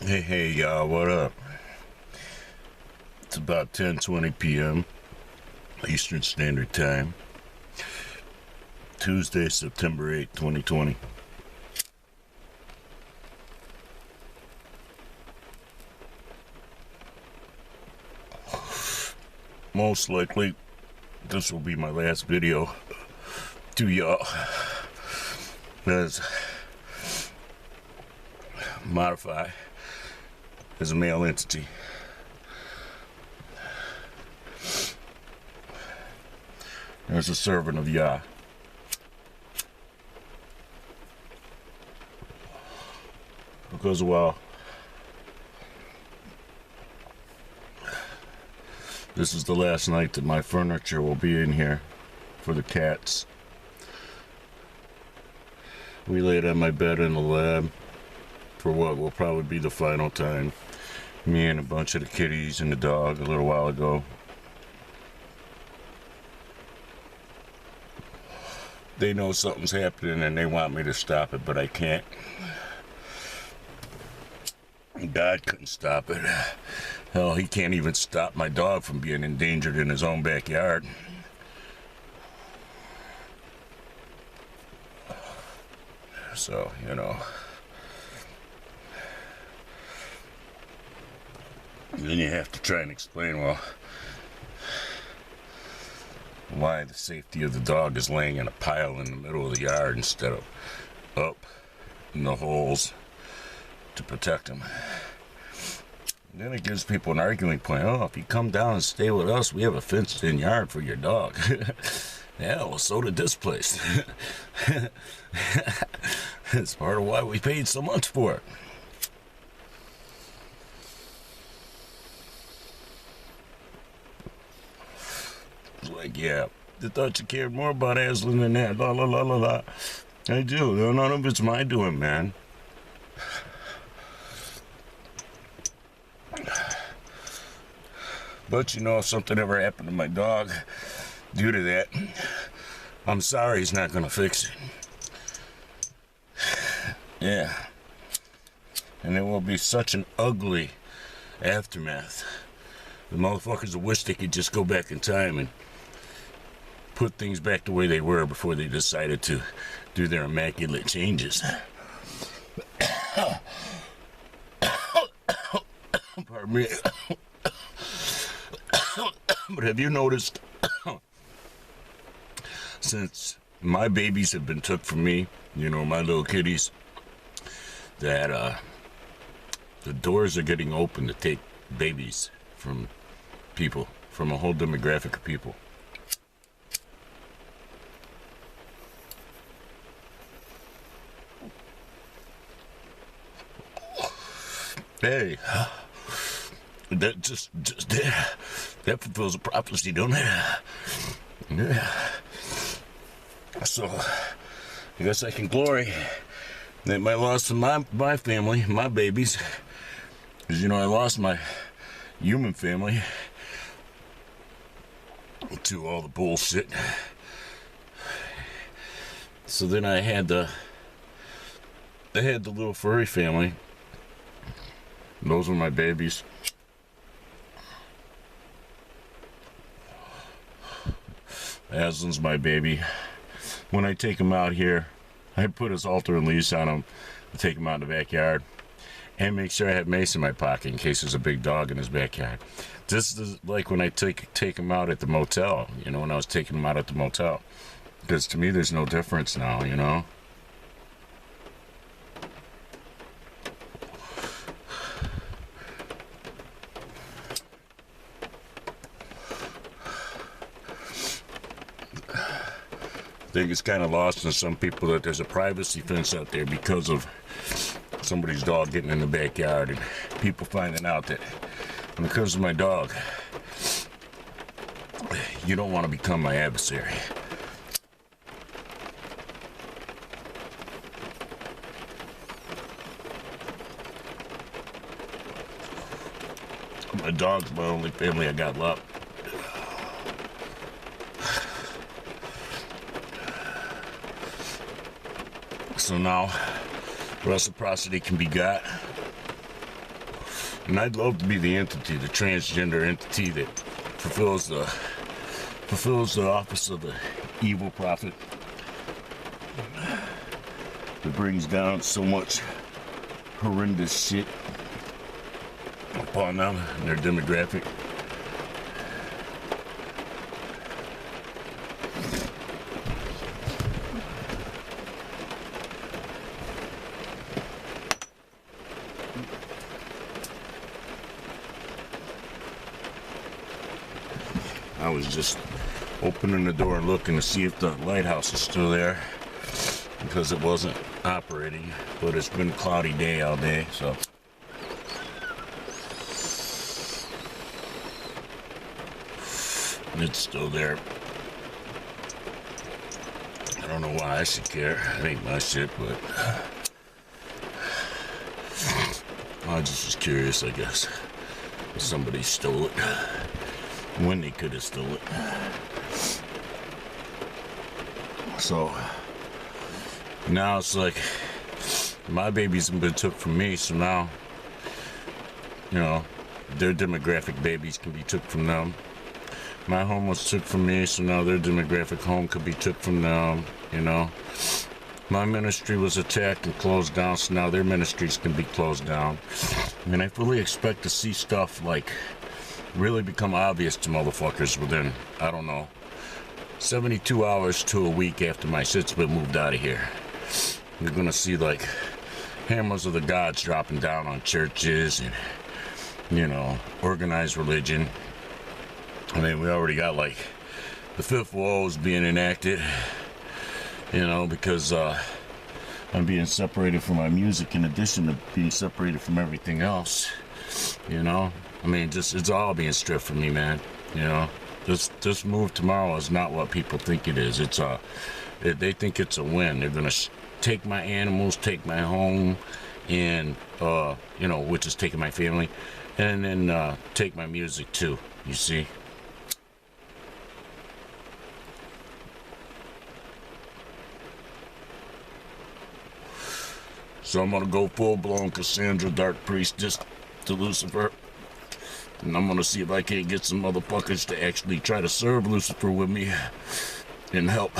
Hey, y'all, what up? It's about 10:20 p.m. Eastern Standard Time. Tuesday, September 8th, 2020. Most likely, this will be my last video to y'all. As Motuphi is a male entity. As a servant of Yah. Because, well, this is the last night that my furniture will be in here for the cats. We laid on my bed in the lab for what will probably be the final time. Me and a bunch of the kitties and the dog a little while ago. They know something's happening and they want me to stop it, but I can't. God couldn't stop it. Hell, he can't even stop my dog from being endangered in his own backyard. So, you know. Then you have to try and explain, well, why the safety of the dog is laying in a pile in the middle of the yard instead of up in the holes to protect him. And then it gives people an arguing point. Oh, if you come down and stay with us, we have a fenced-in yard for your dog. Yeah, well, so did this place. It's part of why we paid so much for it. It's like, yeah, I thought you cared more about Aslan than that. La la la la la. I do. None of it's my doing, man. But you know, if something ever happened to my dog due to that, I'm sorry he's not gonna fix it. Yeah. And it will be such an ugly aftermath. The motherfuckers will wish they could just go back in time and put things back the way they were before they decided to do their immaculate changes. Pardon me. But have you noticed, since my babies have been took from me, you know, my little kitties, that the doors are getting open to take babies from people, from a whole demographic of people. Hey, that just that fulfills a prophecy, don't it? Yeah. So, I guess I can glory that my loss of my family, my babies, because, you know, I lost my human family to all the bullshit. So then I had the little furry family. Those were my babies. Aslan's my baby. When I take him out here, I put his halter and leash on him to take him out in the backyard. And make sure I have mace in my pocket in case there's a big dog in his backyard. This is like when I take him out at the motel, you know, when I was taking him out at the motel. Because to me, there's no difference now, you know. I think it's kind of lost in some people that there's a privacy fence out there because of somebody's dog getting in the backyard and people finding out that when it comes to my dog, you don't want to become my adversary. My dog's my only family I got left. So now reciprocity can be got. And I'd love to be the entity, the transgender entity that fulfills the office of the evil prophet. That brings down so much horrendous shit upon them and their demographic. I was just opening the door and looking to see if the lighthouse is still there, because it wasn't operating, but it's been a cloudy day all day, so. It's still there. I don't know why I should care. It ain't my shit, but I just was curious, I guess, if somebody stole it, when they could have stole it. So now it's like my baby's been took from me, so now, you know, their demographic babies can be took from them. My home was took from me, so now their demographic home could be took from them, you know. My ministry was attacked and closed down, so now their ministries can be closed down. I mean, I fully expect to see stuff like really become obvious to motherfuckers within, I don't know, 72 hours to a week after my shit's been moved out of here. You're gonna see like hammers of the gods dropping down on churches and, you know, organized religion. I mean, we already got like the fifth woes being enacted, you know, because I'm being separated from my music in addition to being separated from everything else, you know. I mean, just it's all being stripped from me, man, you know. This move tomorrow is not what people think it is. It's they think it's a win. They're gonna take my animals, take my home, and you know, which is taking my family, and then take my music too. You see. So I'm gonna go full-blown Cassandra Dark Priestess to Lucifer. And I'm gonna see if I can't get some motherfuckers to actually try to serve Lucifer with me and help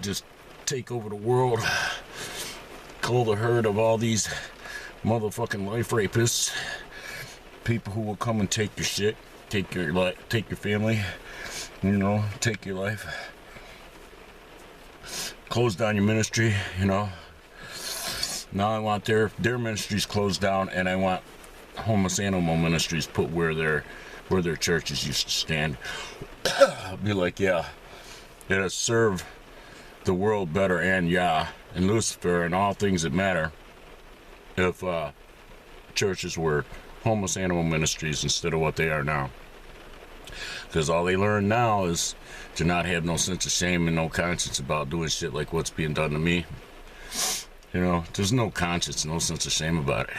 just take over the world, cull the herd of all these motherfucking life rapists, people who will come and take your shit, take your life, take your family, you know, take your life, close down your ministry, you know. Now I want their ministries closed down, and I want homeless animal ministries put where their churches used to stand. Be like, yeah, it'll serve the world better and Yah and Lucifer and all things that matter if churches were homeless animal ministries instead of what they are now. Because all they learn now is to not have no sense of shame and no conscience about doing shit like what's being done to me. You know, there's no conscience, no sense of shame about it.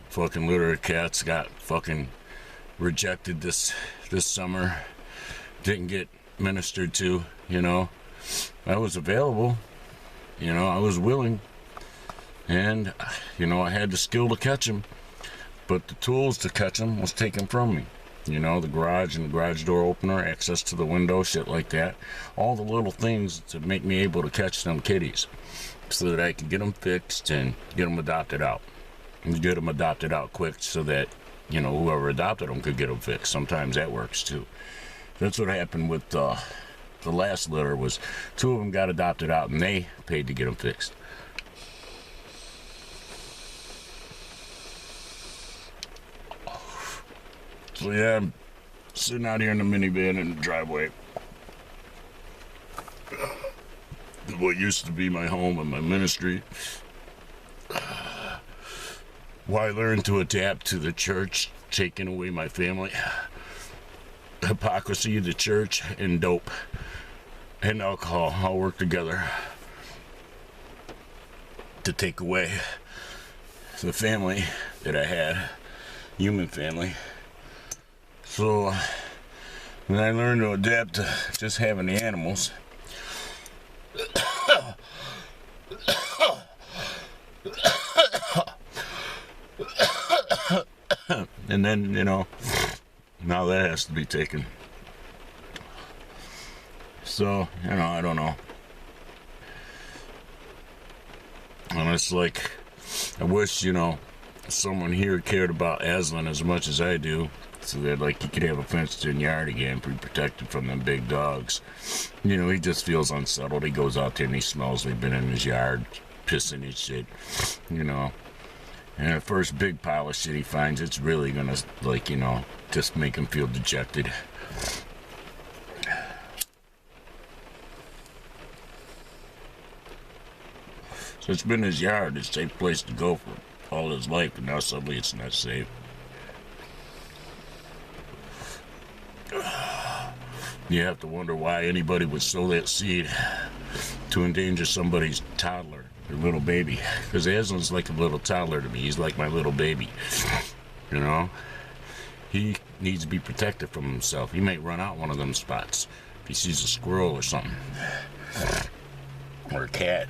Fucking litter of cats got fucking rejected this summer. Didn't get ministered to, you know. I was available, you know, I was willing. And, you know, I had the skill to catch them. But the tools to catch them was taken from me. You know, the garage and the garage door opener, access to the window, shit like that. All the little things to make me able to catch them kitties, so that I can get them fixed and get them adopted out. And get them adopted out quick so that, you know, whoever adopted them could get them fixed. Sometimes that works too. That's what happened with the last litter, was 2 of them got adopted out and they paid to get them fixed. So yeah, I'm sitting out here in the minivan in the driveway. What used to be my home and my ministry. Why I learned to adapt to the church taking away my family. Hypocrisy of the church and dope and alcohol all work together to take away the family that I had, human family. So when I learned to adapt to just having the animals, And then, now that has to be taken. So, I don't know. And it's like, I wish, someone here cared about Aslan as much as I do, so that, like, he could have a fenced-in yard again, be protected from them big dogs. He just feels unsettled. He goes out there and he smells they've been in his yard, pissing his shit, And the first big pile of shit he finds, it's really gonna, like, just make him feel dejected. So it's been his yard, his safe place to go for all his life, and now suddenly it's not safe. You have to wonder why anybody would sow that seed to endanger somebody's toddler, their little baby. Because Aslan's like a little toddler to me. He's like my little baby. He needs to be protected from himself. He might run out one of them spots if he sees a squirrel or something. Or a cat.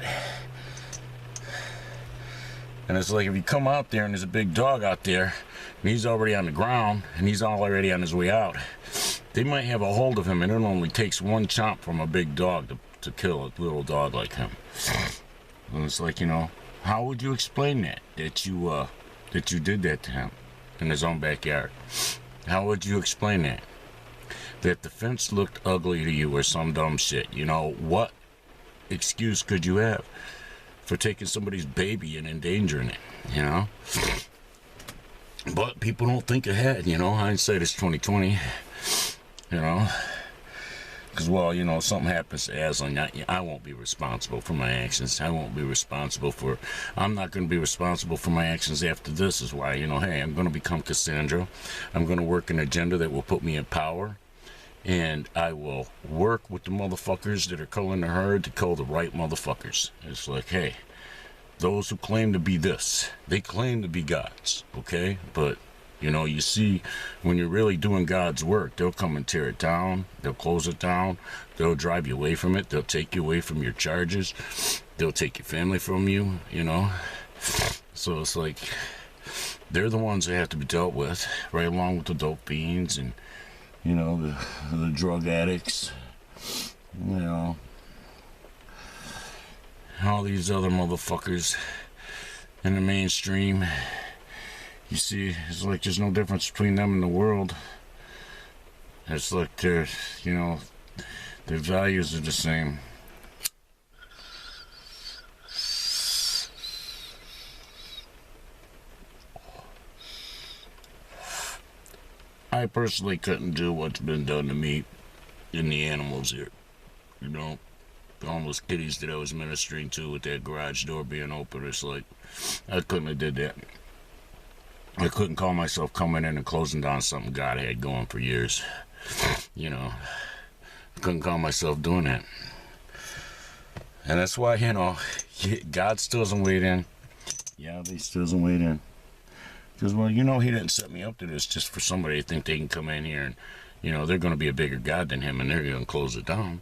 And it's like if you come out there and there's a big dog out there and he's already on the ground and he's already on his way out, they might have a hold of him, and it only takes one chomp from a big dog to kill a little dog like him. And it's like, how would you explain that you did that to him in his own backyard? How would you explain that? That the fence looked ugly to you or some dumb shit? What excuse could you have for taking somebody's baby and endangering it, But people don't think ahead, hindsight is 20/20, because, something happens to Aslan, I won't be responsible for my actions. I'm not going to be responsible for my actions after this is why, hey, I'm going to become Cassandra. I'm going to work an agenda that will put me in power. And I will work with the motherfuckers that are culling the herd to cull the right motherfuckers. It's like, hey, those who claim to be this, they claim to be gods, okay? But, you see, when you're really doing God's work, they'll come and tear it down. They'll close it down. They'll drive you away from it. They'll take you away from your charges. They'll take your family from you, So it's like, they're the ones that have to be dealt with, right along with the dope fiends and the drug addicts, all these other motherfuckers in the mainstream. You see, it's like there's no difference between them and the world. It's like their values are the same. I personally couldn't do what's been done to me and the animals here. The homeless kitties that I was ministering to with that garage door being open. It's like, I couldn't have did that. I couldn't call myself coming in and closing down something God had going for years. I couldn't call myself doing that. And that's why, God still doesn't wait in. Yeah, he still doesn't wait in. Because, he didn't set me up to this just for somebody to think they can come in here and, they're going to be a bigger God than him and they're going to close it down.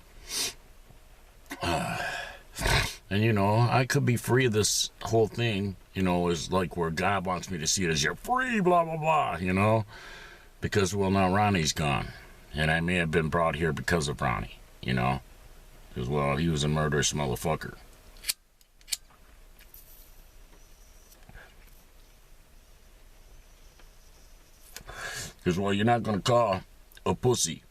And, I could be free of this whole thing, is like where God wants me to see it as you're free, blah, blah, blah, Because, now Ronnie's gone. And I may have been brought here because of Ronnie, Because, he was a murderous motherfucker. Because, you're not going to call a pussy.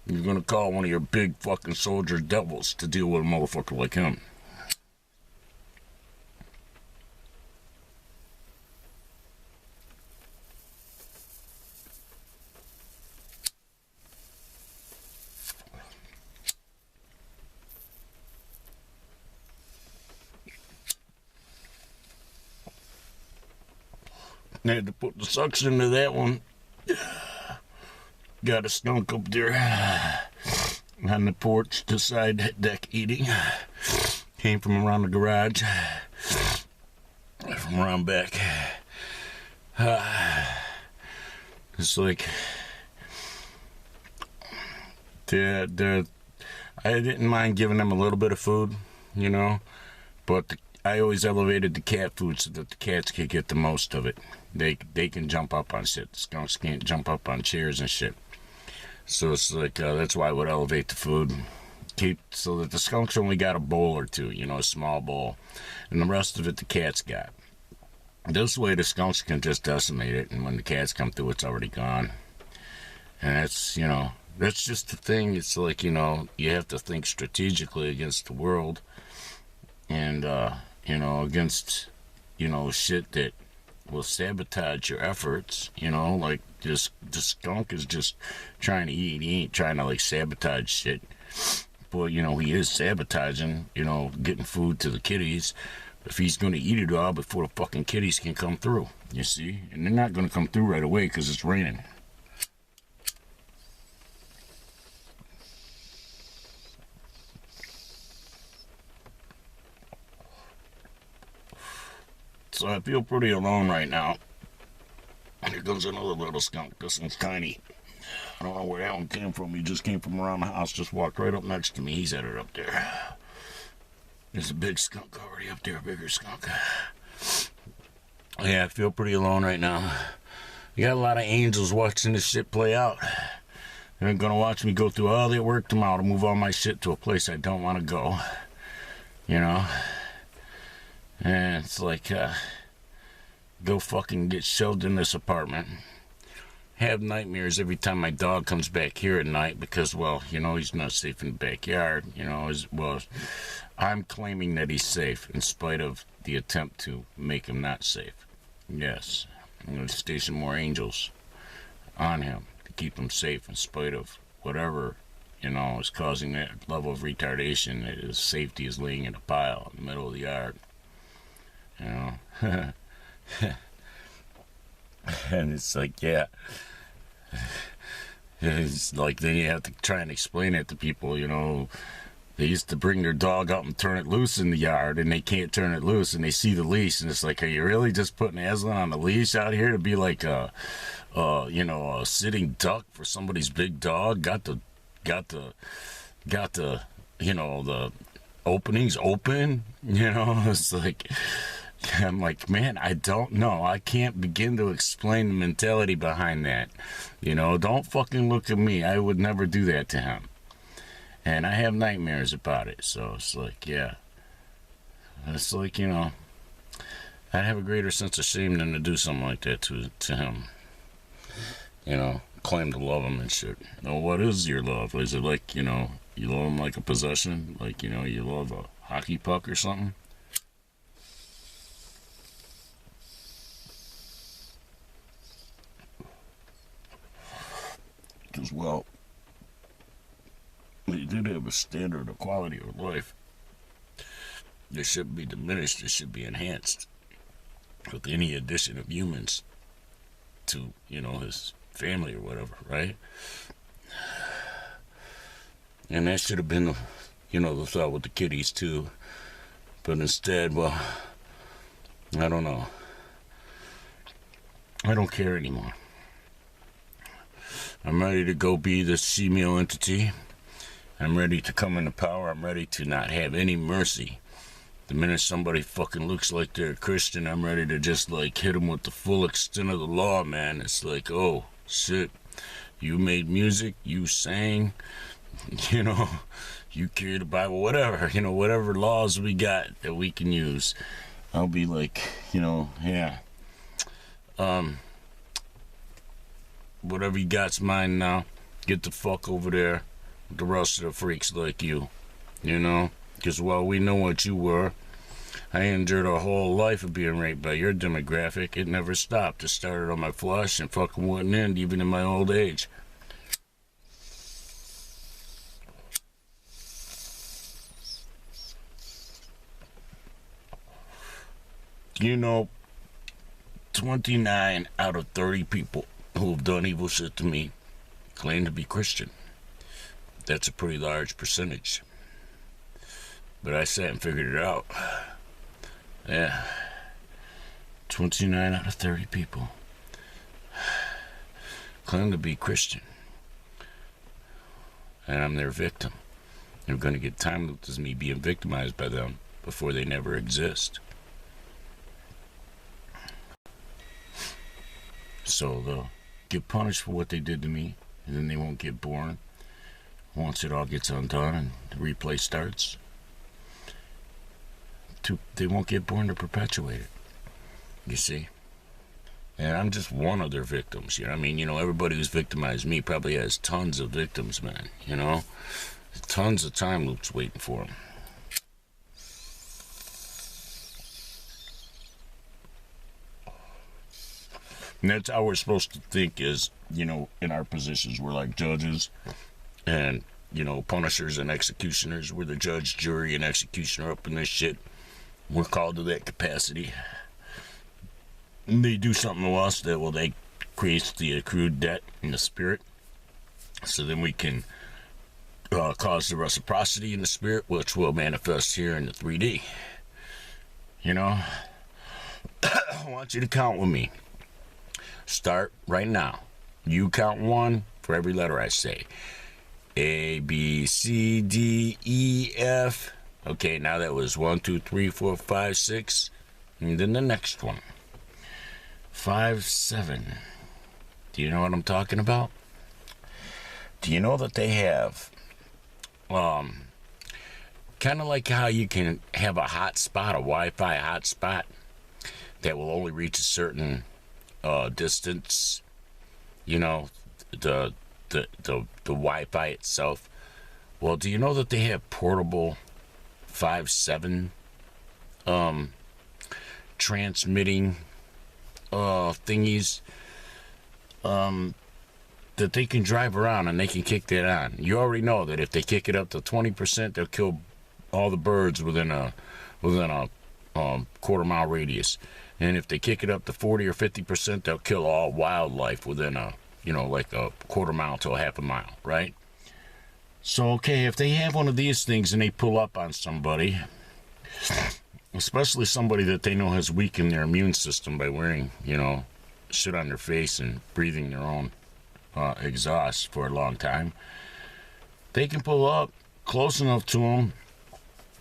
You're going to call one of your big fucking soldier devils to deal with a motherfucker like him. I had to put the suction into that one. Got a skunk up there on the porch, the side deck eating. Came from around the garage, from around back. It's like, I didn't mind giving them a little bit of food, but I always elevated the cat food so that the cats could get the most of it. They can jump up on shit. The skunks can't jump up on chairs and shit. So it's like that's why I would elevate the food. Keep so that the skunks only got a bowl or two, a small bowl, and the rest of it the cats got. This way the skunks can just decimate it, and when the cats come through, it's already gone. And that's just the thing. It's like, you have to think strategically against the world, and against shit that will sabotage your efforts. Like this skunk is just trying to eat. He ain't trying to like sabotage shit. But he is sabotaging, getting food to the kitties. If he's going to eat it all before the fucking kitties can come through, you see? And they're not going to come through right away because it's raining. So I feel pretty alone right now. Here comes another little skunk. This one's tiny. I don't know where that one came from. He just came from around the house, just walked right up next to me. He's headed up there. There's a big skunk already up there, a bigger skunk. Yeah, I feel pretty alone right now. You got a lot of angels watching this shit play out. They're gonna watch me go through all their work tomorrow to move all my shit to a place I don't want to go. And it's like, go fucking get shoved in this apartment. Have nightmares every time my dog comes back here at night because, he's not safe in the backyard. I'm claiming that he's safe in spite of the attempt to make him not safe. Yes, I'm going to station more angels on him to keep him safe in spite of whatever, is causing that level of retardation that his safety is laying in a pile in the middle of the yard. And it's like, yeah. It's like then you have to try and explain it to people, They used to bring their dog out and turn it loose in the yard, and they can't turn it loose, and they see the leash, and it's like, are you really just putting Aslan on the leash out here to be like a sitting duck for somebody's big dog? Got the the openings open, It's like, I'm like, man, I don't know. I can't begin to explain the mentality behind that. Don't fucking look at me. I would never do that to him. And I have nightmares about it. So it's like, yeah. It's like, I'd have a greater sense of shame than to do something like that to him. Claim to love him and shit. What is your love? Is it like, you love him like a possession? Like, you love a hockey puck or something? Because, they did have a standard of quality of life. It shouldn't be diminished, it should be enhanced with any addition of humans to, his family or whatever, right? And that should have been, the thought with the kitties too. But instead, I don't know. I don't care anymore. I'm ready to go be this female entity. I'm ready to come into power. I'm ready to not have any mercy. The minute somebody fucking looks like they're a Christian, I'm ready to just like hit them with the full extent of the law, man. It's like, oh, shit. You made music, you sang, you carried the Bible, whatever, whatever laws we got that we can use. I'll be like, yeah. Whatever you got's mine now. Get the fuck over there with the rest of the freaks like you. Because while we know what you were, I endured a whole life of being raped by your demographic. It never stopped. It started on my flesh and fucking wouldn't end even in my old age. You know, 29 out of 30 people who have done evil shit to me claim to be Christian. That's a pretty large percentage. But I sat and figured it out. Yeah. 29 out of 30 people claim to be Christian. And I'm their victim. They're going to get time looped as me being victimized by them. before they never exist. So they'll get punished for what they did to me, and then they won't get born. Once it all gets undone and the replay starts, they won't get born to perpetuate it. You see? And I'm just one of their victims, you know what I mean? You know, everybody who's victimized me probably has tons of victims, man, you know? Tons of time loops waiting for them. And that's how we're supposed to think is, you know, in our positions. We're like judges and, you know, punishers and executioners. We're the judge, jury, and executioner up in this shit. We're called to that capacity. And they do something to us that, well, they create the accrued debt in the spirit. So then we can cause the reciprocity in the spirit, which will manifest here in the 3D. You know? I want you to count with me. Start right now. You count 1 for every letter I say. A, B, C, D, E, F. Okay, now that was 1, 2, 3, 4, 5, 6. And then the next one. 5, 7. Do you know what I'm talking about? Do you know that they have, kind of like how you can have a hotspot, a Wi-Fi hotspot, that will only reach a certain distance, you know, the Wi-Fi itself. Well, do you know that they have portable 5.7 transmitting thingies that they can drive around and they can kick that on? You already know that if they kick it up to 20%, they'll kill all the birds within a quarter-mile radius. And if they kick it up to 40 or 50%, they'll kill all wildlife within a, you know, like a quarter mile to a half a mile, right? So, okay, if they have one of these things and they pull up on somebody, especially somebody that they know has weakened their immune system by wearing, you know, shit on their face and breathing their own exhaust for a long time, they can pull up close enough to them,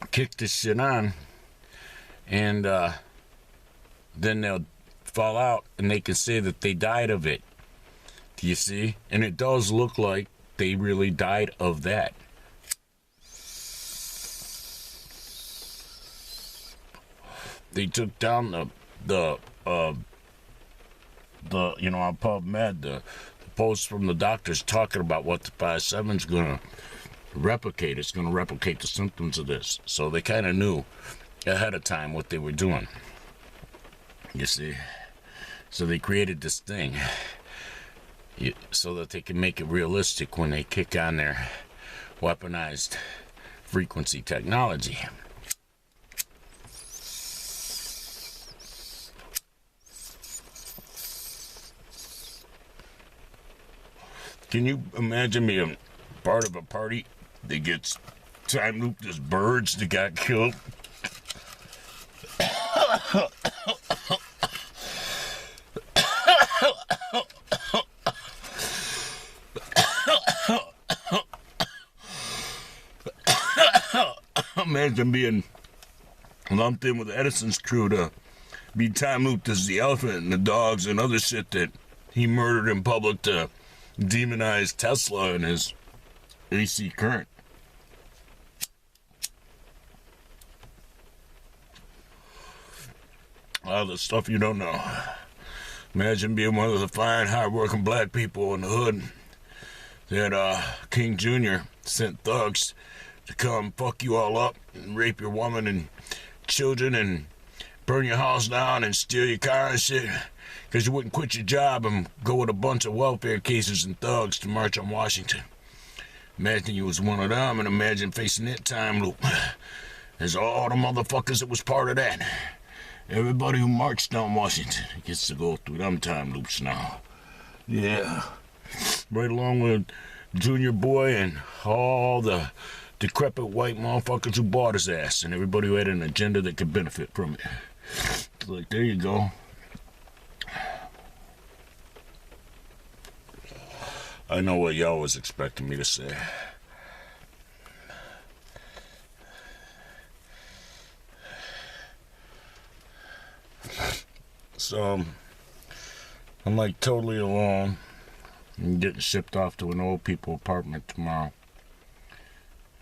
kick this shit on, and then they'll fall out and they can say that they died of it. Do you see? And it does look like they really died of that. They took down the you know, on PubMed, the posts from the doctors talking about what the 5.7's gonna replicate. It's gonna replicate the symptoms of this. So they kind of knew ahead of time what they were doing. You see? So they created this thing so that they can make it realistic when they kick on their weaponized frequency technology. Can you imagine being part of a party that gets time looped as birds that got killed? Imagine being lumped in with Edison's crew to be time looped as the elephant and the dogs and other shit that he murdered in public to demonize Tesla and his AC current. All the stuff you don't know. Imagine being one of the fine, hard-working black people in the hood that King Jr. sent thugs to come fuck you all up and rape your woman and children and burn your house down and steal your car and shit because you wouldn't quit your job and go with a bunch of welfare cases and thugs to march on Washington. Imagine you was one of them and imagine facing that time loop. There's all the motherfuckers that was part of that. Everybody who marched on Washington gets to go through them time loops now. Yeah. Right along with Junior Boy and all the decrepit white motherfuckers who bought his ass and everybody who had an agenda that could benefit from it. It's like, there you go. I know what y'all was expecting me to say. it's I'm like totally alone. I'm getting shipped off to an old people apartment tomorrow.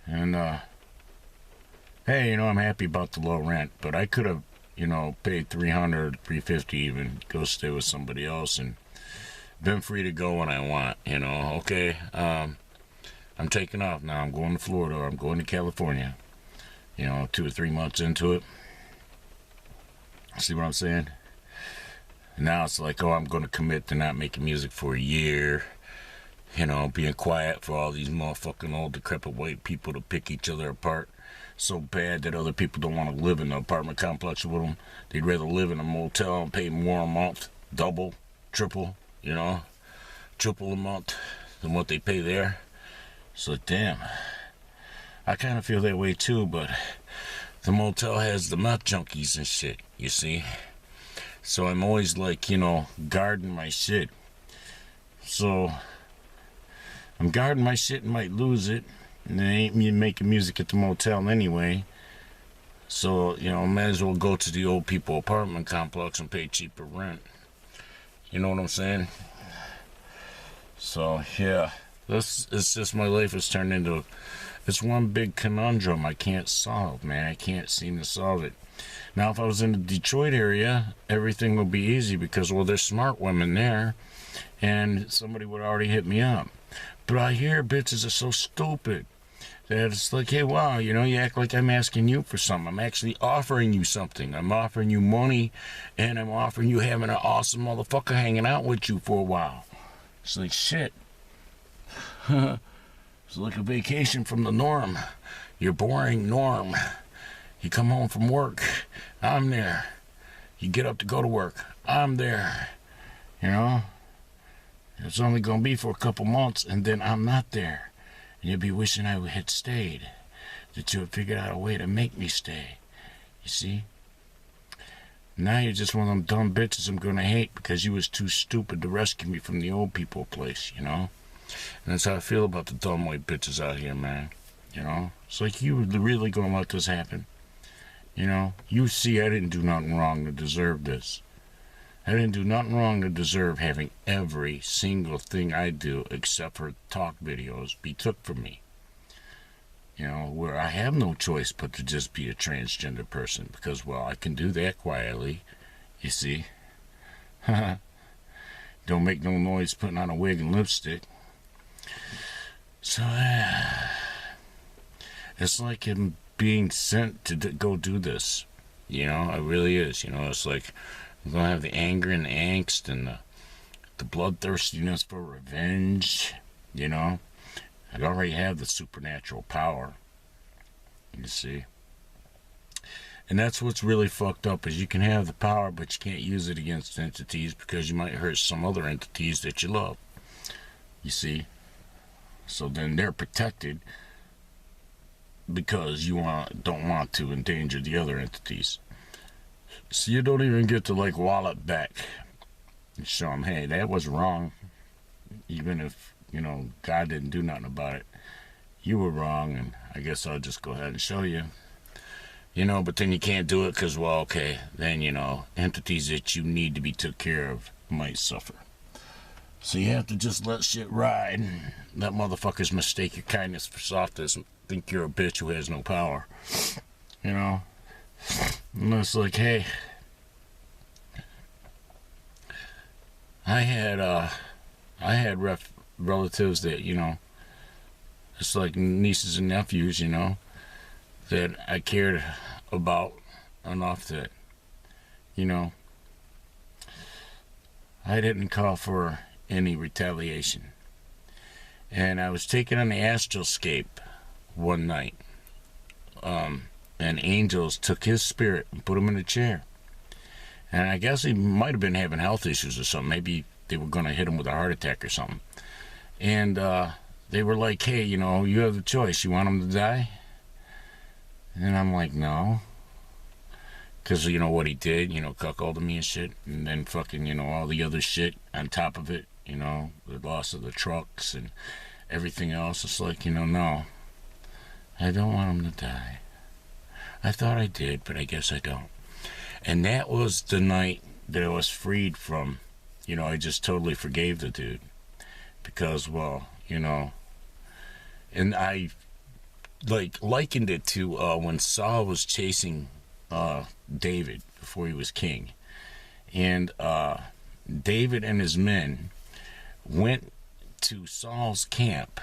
And hey, I'm happy about the low rent, but I could have, paid $300, $350 even, go stay with somebody else and been free to go when I want, Okay, I'm taking off now. I'm going to Florida or I'm going to California. 2 or 3 months into it. See what I'm saying? Now it's like, I'm going to commit to not making music for a year. Being quiet for all these motherfucking old decrepit white people to pick each other apart so bad that other people don't want to live in the apartment complex with them. They'd rather live in a motel and pay more a month, double, triple, triple a month than what they pay there. So damn, I kind of feel that way too, but the motel has the meth junkies and shit, you see? So I'm always like, guarding my shit. So I'm guarding my shit and might lose it. And then ain't me making music at the motel anyway. So, might as well go to the old people apartment complex and pay cheaper rent. You know what I'm saying? So, yeah. It's just my life has turned into... It's one big conundrum I can't solve, man. I can't seem to solve it. Now, if I was in the Detroit area, everything would be easy because, there's smart women there. And somebody would already hit me up. But I hear bitches are so stupid that it's like, hey, wow, you act like I'm asking you for something. I'm actually offering you something. I'm offering you money, and I'm offering you having an awesome motherfucker hanging out with you for a while. It's like, shit. It's like a vacation from the norm. Your boring norm. You come home from work, I'm there. You get up to go to work, I'm there. It's only gonna be for a couple months, and then I'm not there. And you'll be wishing I had stayed. That you had figured out a way to make me stay. You see? Now you're just one of them dumb bitches I'm gonna hate because you was too stupid to rescue me from the old people place, And that's how I feel about the dumb white bitches out here, man. It's like, you were really gonna let this happen. You see I didn't do nothing wrong to deserve this. I didn't do nothing wrong to deserve having every single thing I do, except for talk videos, be took from me. Where I have no choice but to just be a transgender person, because, I can do that quietly, you see. Don't make no noise putting on a wig and lipstick. So, it's like I'm being sent to go do this. It really is. It's like I'm going to have the anger and the angst and the bloodthirstiness for revenge. I already have the supernatural power. You see? And that's what's really fucked up, is you can have the power, but you can't use it against entities because you might hurt some other entities that you love. You see? So then they're protected because you don't want to endanger the other entities. So you don't even get to wall it back and show them, hey, that was wrong. Even if, God didn't do nothing about it. You were wrong, and I guess I'll just go ahead and show you. But then you can't do it because, then, entities that you need to be took care of might suffer. So you have to just let shit ride and let motherfuckers mistake your kindness for softness and think you're a bitch who has no power. And it's like, hey, I had relatives that, it's like nieces and nephews, that I cared about enough that, I didn't call for any retaliation. And I was taken on the astroscape one night, and angels took his spirit and put him in a chair. And I guess he might have been having health issues or something. Maybe they were going to hit him with a heart attack or something. And they were like, hey, you have the choice. You want him to die? And I'm like, no. Because, what he did, cuckolded me and shit. And then fucking, all the other shit on top of it. The loss of the trucks and everything else. It's like, no. I don't want him to die. I thought I did, but I guess I don't. And that was the night that I was freed from, I just totally forgave the dude. Because, well, and I likened it to when Saul was chasing David before he was king. And David and his men went to Saul's camp,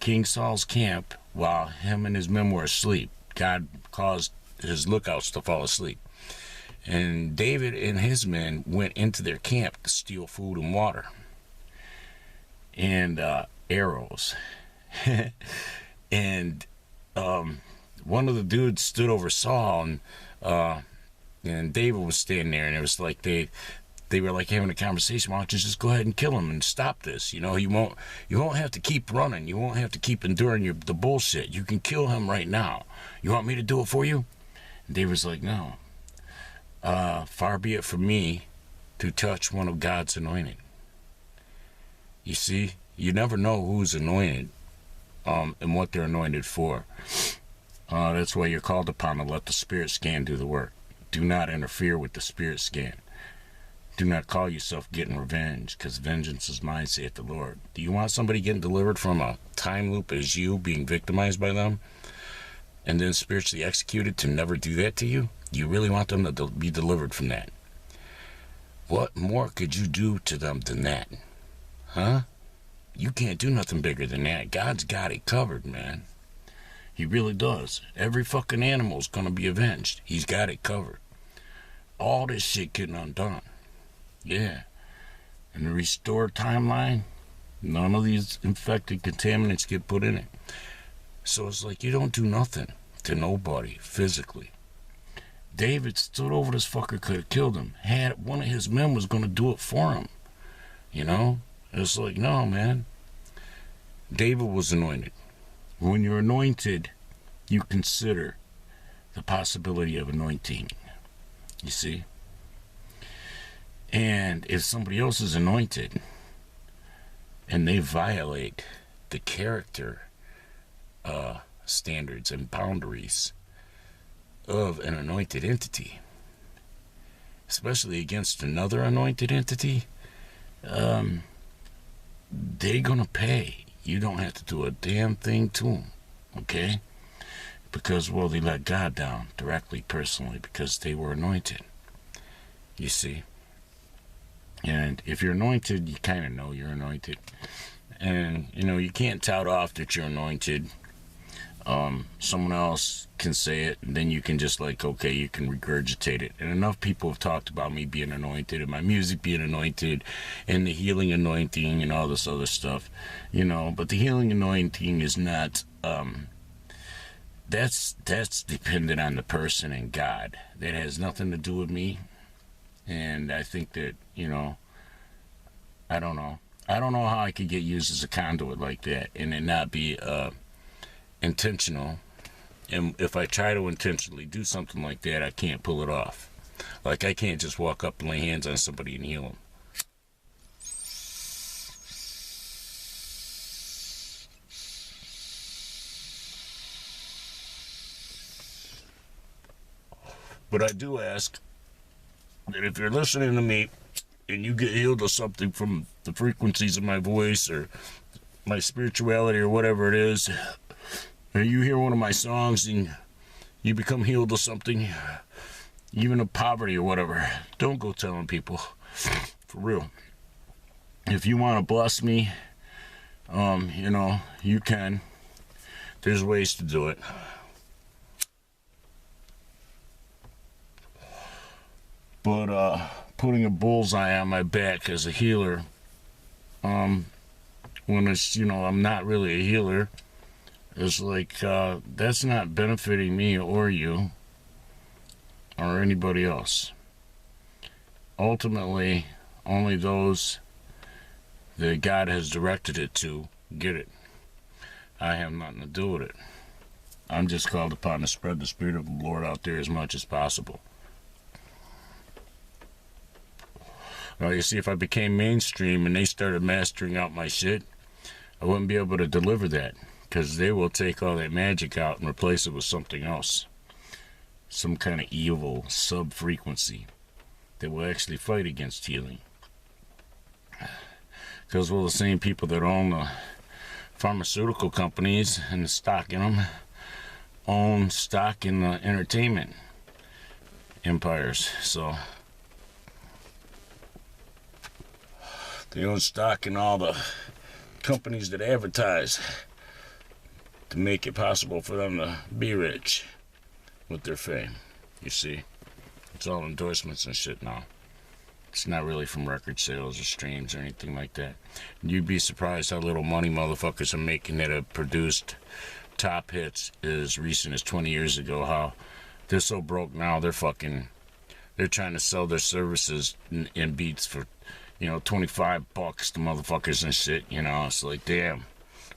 King Saul's camp, while him and his men were asleep. God caused his lookouts to fall asleep. And David and his men went into their camp to steal food and water and arrows. And one of the dudes stood over Saul, and David was standing there, and it was like they were like having a conversation. Why don't you just go ahead and kill him and stop this? You won't have to keep running. You won't have to keep enduring the bullshit. You can kill him right now. You want me to do it for you? And David's like, no. Far be it from me to touch one of God's anointed. You see, you never know who's anointed and what they're anointed for. That's why you're called upon to let the spirit scan do the work. Do not interfere with the spirit scan. Do not call yourself getting revenge, because vengeance is mine, saith the Lord. Do you want somebody getting delivered from a time loop as you, being victimized by them, and then spiritually executed to never do that to you? Do you really want them to be delivered from that? What more could you do to them than that? Huh? You can't do nothing bigger than that. God's got it covered, man. He really does. Every fucking animal's gonna be avenged. He's got it covered. All this shit getting undone. Yeah. And the restored timeline, none of these infected contaminants get put in it. So it's like you don't do nothing to nobody physically. David stood over this fucker, could have killed him. Had one of his men was gonna do it for him. It's like, no, man. David was anointed. When you're anointed, you consider the possibility of anointing. You see? And if somebody else is anointed and they violate the character standards and boundaries of an anointed entity, especially against another anointed entity, they're gonna pay. You don't have to do a damn thing to them, okay? Because, well, they let God down directly, personally, because they were anointed. You see? And if you're anointed, you kind of know you're anointed. And, you can't tout off that you're anointed. Someone else can say it, and then you can just okay, you can regurgitate it. And enough people have talked about me being anointed and my music being anointed and the healing anointing and all this other stuff, but the healing anointing is not, that's dependent on the person and God. That has nothing to do with me. And I think that, I don't know how I could get used as a conduit like that and it not be, intentional. And if I try to intentionally do something like that, I can't pull it off. Like, I can't just walk up and lay hands on somebody and heal them. But I do ask that if you're listening to me and you get healed of something from the frequencies of my voice or my spirituality or whatever it is, or you hear one of my songs and you become healed of something, even of poverty or whatever, don't go telling people. For real. If you want to bless me, you can. There's ways to do it. But putting a bullseye on my back as a healer, when it's, I'm not really a healer, it's like, that's not benefiting me or you or anybody else. Ultimately, only those that God has directed it to get it. I have nothing to do with it. I'm just called upon to spread the Spirit of the Lord out there as much as possible. Now, you see, if I became mainstream and they started mastering out my shit, I wouldn't be able to deliver that. Because they will take all that magic out and replace it with something else. Some kind of evil sub-frequency. that will actually fight against healing. Because, well, the same people that own the pharmaceutical companies and the stock in them own stock in the entertainment empires. So they own stock in all the companies that advertise to make it possible for them to be rich with their fame. You see, it's all endorsements and shit now. It's not really from record sales or streams or anything like that. You'd be surprised how little money motherfuckers are making that have produced top hits as recent as 20 years ago. How they're so broke now, they're trying to sell their services in beats for, $25 to motherfuckers and shit. It's like, damn.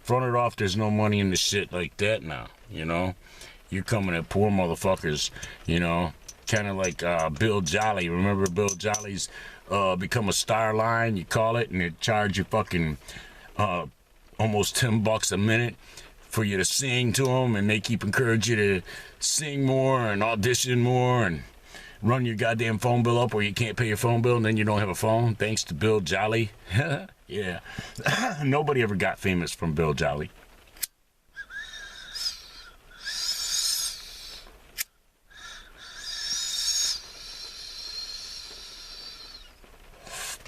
Front it off, there's no money in the shit like that now, You're coming at poor motherfuckers, kind of like Bill Jolly. Remember Bill Jolly's Become a Star line, you call it, and they charge you fucking almost $10 a minute for you to sing to them, and they keep encouraging you to sing more and audition more and run your goddamn phone bill up where you can't pay your phone bill and then you don't have a phone, thanks to Bill Jolly. Yeah. Nobody ever got famous from Bill Jolly.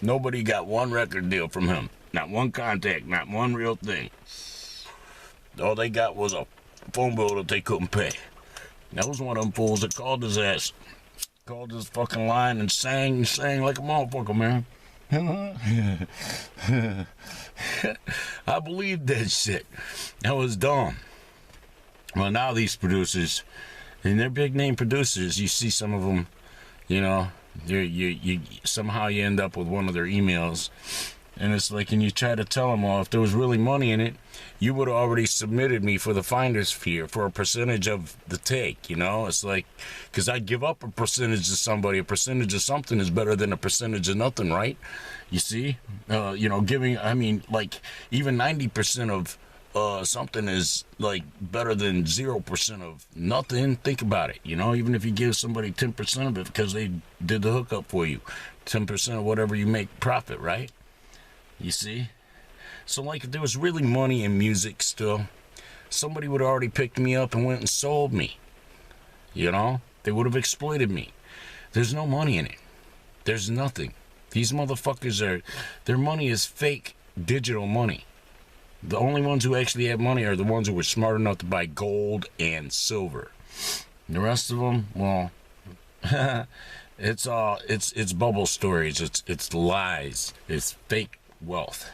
Nobody got one record deal from him. Not one contact, not one real thing. All they got was a phone bill that they couldn't pay. That was one of them fools that called his ass. Called his fucking line and sang like a motherfucker, man. I believed that shit. That was dumb. Well, now these producers, and they're big name producers, you see some of them, you somehow you end up with one of their emails, and it's like, and you try to tell them, well, if there was really money in it, you would have already submitted me for the finder's fee for a percentage of the take. It's like, because I'd give up a percentage to somebody. A percentage of something is better than a percentage of nothing, right? You see, giving, like, even 90% of something is like better than 0% of nothing. Think about it. Even if you give somebody 10% of it because they did the hookup for you, 10% of whatever you make profit, right? You see? So, like, if there was really money in music still, somebody would have already picked me up and went and sold me. They would have exploited me. There's no money in it. There's nothing. These motherfuckers their money is fake digital money. The only ones who actually have money are the ones who were smart enough to buy gold and silver. The rest of them, well, it's bubble stories. It's lies. It's fake wealth.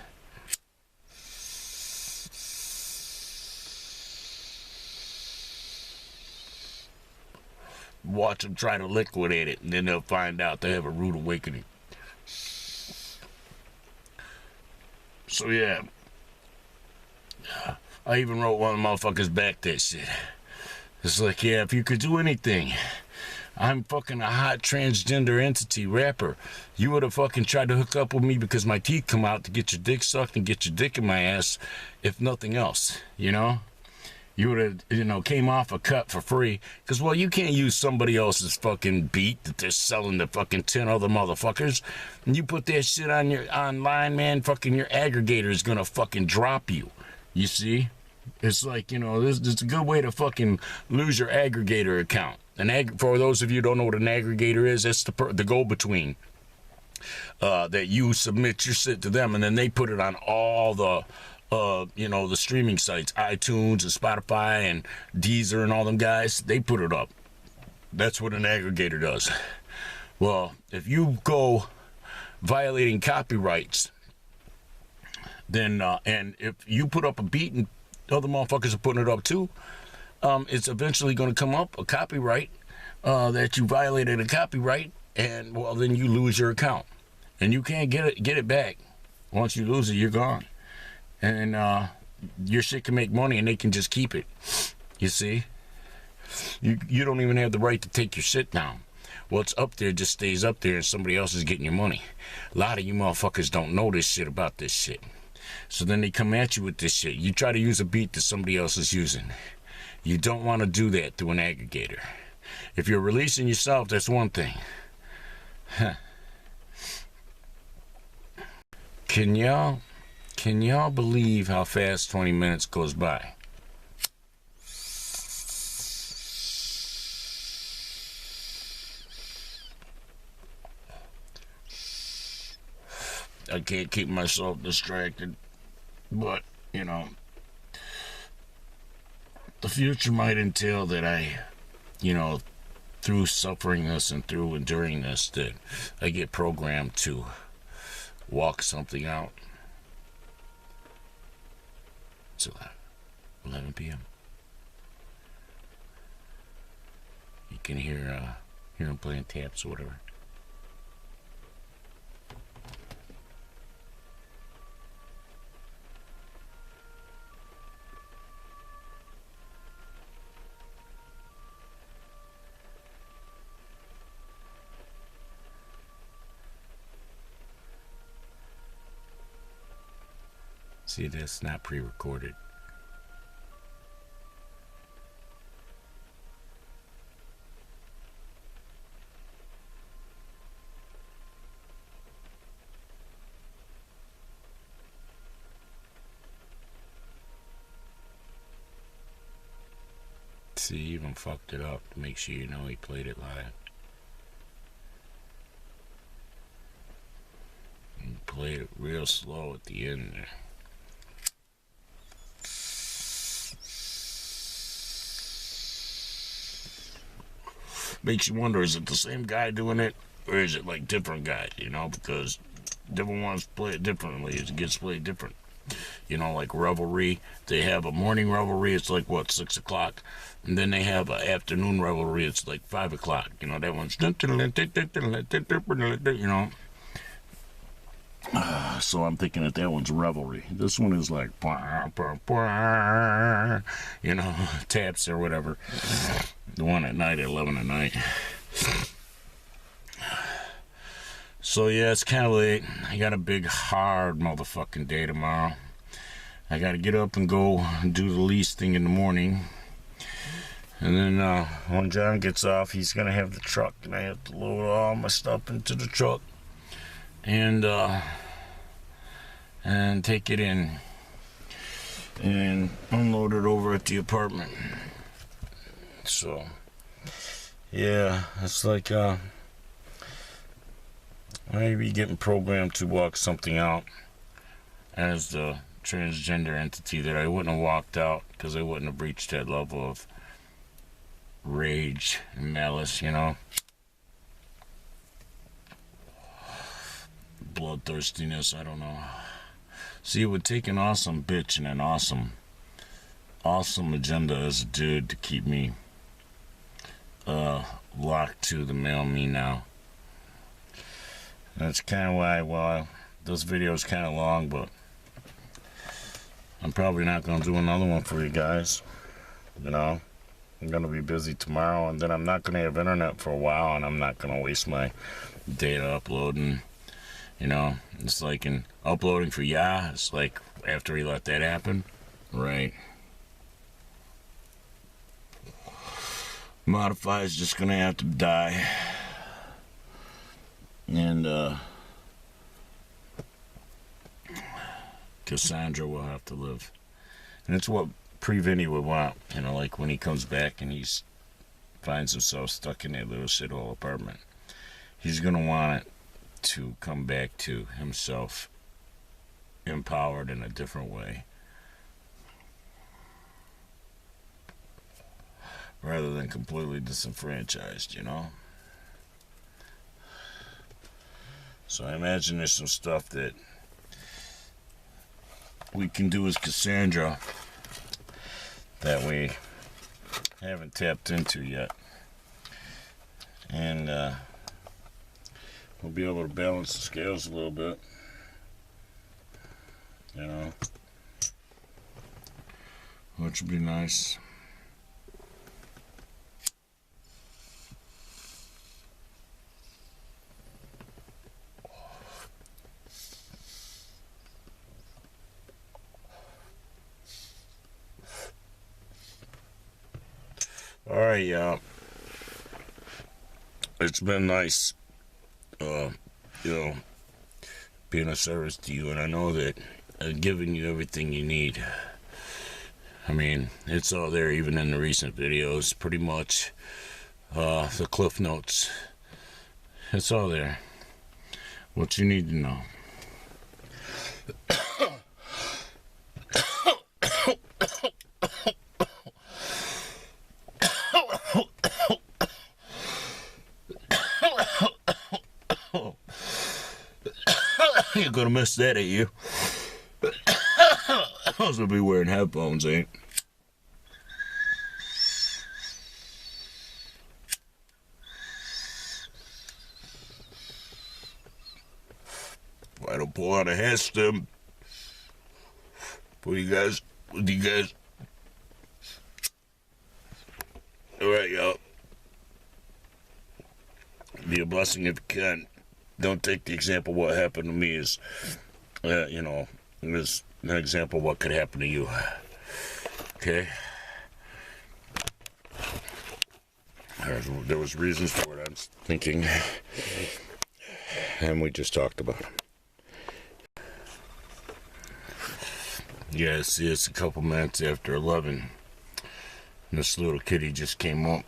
Watch them try to liquidate it, and then they'll find out they have a rude awakening. So yeah, I even wrote one of the motherfuckers back that shit. It's like, yeah, if you could do anything, I'm fucking a hot transgender entity rapper. You would have fucking tried to hook up with me because my teeth come out to get your dick sucked and get your dick in my ass, if nothing else, You would have, came off a cut for free. Because, well, you can't use somebody else's fucking beat that they're selling to fucking 10 other motherfuckers. And you put that shit on your online, man, fucking your aggregator is going to fucking drop you. You see? It's like, this is a good way to fucking lose your aggregator account. For those of you who don't know what an aggregator is, it's the go-between. That you submit your shit to them, and then they put it on all the the streaming sites, iTunes and Spotify and Deezer and all them guys. They put it up. That's what an aggregator does. Well, if you go violating copyrights, then and if you put up a beat and other motherfuckers are putting it up too, it's eventually going to come up a copyright that you violated a copyright, and well, then you lose your account, and you can't get it back. Once you lose it, you're gone. And your shit can make money and they can just keep it. You see? You don't even have the right to take your shit down. What's up there just stays up there and somebody else is getting your money. A lot of you motherfuckers don't know this shit about this shit. So then they come at you with this shit. You try to use a beat that somebody else is using. You don't want to do that through an aggregator. If you're releasing yourself, that's one thing. Can y'all believe how fast 20 minutes goes by? I can't keep myself distracted, but, you know, the future might entail that I, you know, through suffering this and through enduring this, that I get programmed to walk something out. It's 11 p.m. You can hear him playing taps or whatever. See, that's not pre-recorded. See, he even fucked it up to make sure you know he played it live. He played it real slow at the end there. Makes you wonder, is it the same guy doing it, or is it like different guys, you know, because different ones play it differently, it gets played different. You know, like Revelry, they have a morning Revelry, it's like, what, 6 o'clock? And then they have an afternoon Revelry, it's like 5 o'clock. You know, that one's, you know. So I'm thinking that one's Revelry. This one is like, you know, taps or whatever. The one at night at 11 at night. So yeah, it's kind of late. I got a big, hard motherfucking day tomorrow. I got to get up and go do the lease thing in the morning. And then when John gets off, he's going to have the truck. And I have to load all my stuff into the truck. And take it in. And unload it over at the apartment. So, yeah, it's like, I may be getting programmed to walk something out as the transgender entity that I wouldn't have walked out because I wouldn't have reached that level of rage and malice, you know. Bloodthirstiness, I don't know. See, it would take an awesome bitch and an awesome agenda as a dude to keep me locked to the male me now. That's kind of why, well, this video is kind of long, but I'm probably not going to do another one for you guys. You know, I'm going to be busy tomorrow, and then I'm not going to have internet for a while, and I'm not going to waste my data uploading. You know, it's like in uploading for it's like after he let that happen, right? Motuphi is just gonna have to die, and Cassandra will have to live, and it's what Pre-Vinny would want. You know, like when he comes back and he finds himself stuck in that little shithole apartment, he's gonna want it to come back to himself empowered in a different way, rather than completely disenfranchised, you know. So I imagine there's some stuff that we can do as Cassandra that we haven't tapped into yet, and we'll be able to balance the scales a little bit, you know, which would be nice. All right, y'all. It's been nice, you know, being of service to you, and I know that I've given you everything you need. I mean, it's all there, even in the recent videos, pretty much. The cliff notes. It's all there. What you need to know. You're gonna miss that, ain't you? I was gonna be wearing headphones, ain't? I don't pull out a hair stem. With you guys. Alright, y'all. Be a blessing if you can. Don't take the example what happened to me as, as an example of what could happen to you. Okay? There was reasons for it, I'm thinking. And we just talked about them. Yeah, see, it's a couple minutes after 11. And this little kitty just came up.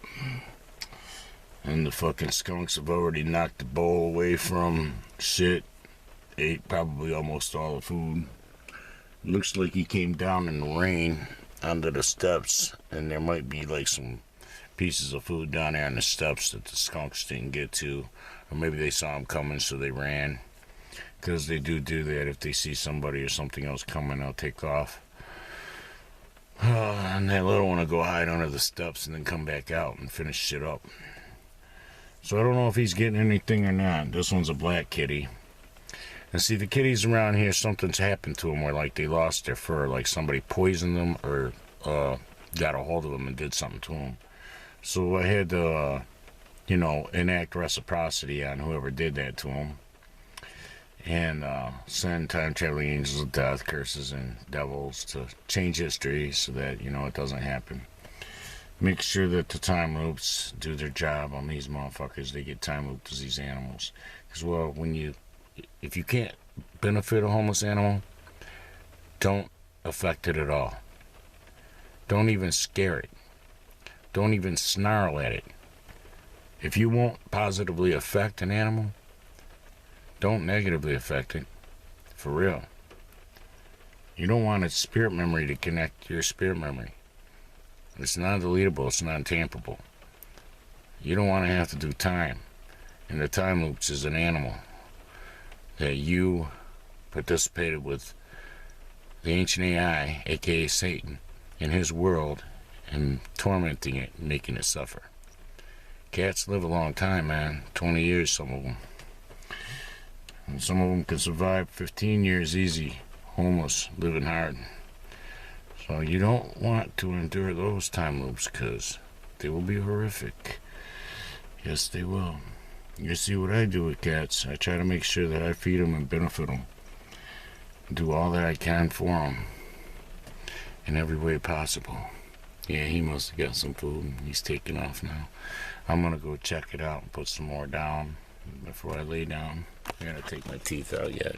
And the fucking skunks have already knocked the bowl away from shit. Ate probably almost all the food. Looks like he came down in the rain onto the steps. And there might be like some pieces of food down there on the steps that the skunks didn't get to. Or maybe they saw him coming, so they ran. Because they do that. If they see somebody or something else coming, they'll take off. And that little one will go hide under the steps and then come back out and finish shit up. So I don't know if he's getting anything or not. This one's a black kitty. And see, the kitties around here, something's happened to them where, like, they lost their fur. Like, somebody poisoned them or got a hold of them and did something to them. So I had to, enact reciprocity on whoever did that to them. And send time-traveling angels of death, curses, and devils to change history so that, it doesn't happen. Make sure that the time loops do their job on these motherfuckers. They get time looped as these animals. Because, well, if you can't benefit a homeless animal, don't affect it at all. Don't even scare it. Don't even snarl at it. If you won't positively affect an animal, don't negatively affect it. For real. You don't want its spirit memory to connect to your spirit memory. It's non-deletable. It's non-tamperable. You don't want to have to do time. And the time loops is an animal that you participated with the ancient AI, aka Satan, in his world and tormenting it and making it suffer. Cats live a long time, man. 20 years, some of them. And some of them can survive 15 years easy, homeless, living hard. So you don't want to endure those time loops because they will be horrific. Yes, they will. You see what I do with cats. I try to make sure that I feed them and benefit them. Do all that I can for them in every way possible. Yeah, he must have got some food. He's taking off now. I'm going to go check it out and put some more down before I lay down. I got to take my teeth out yet.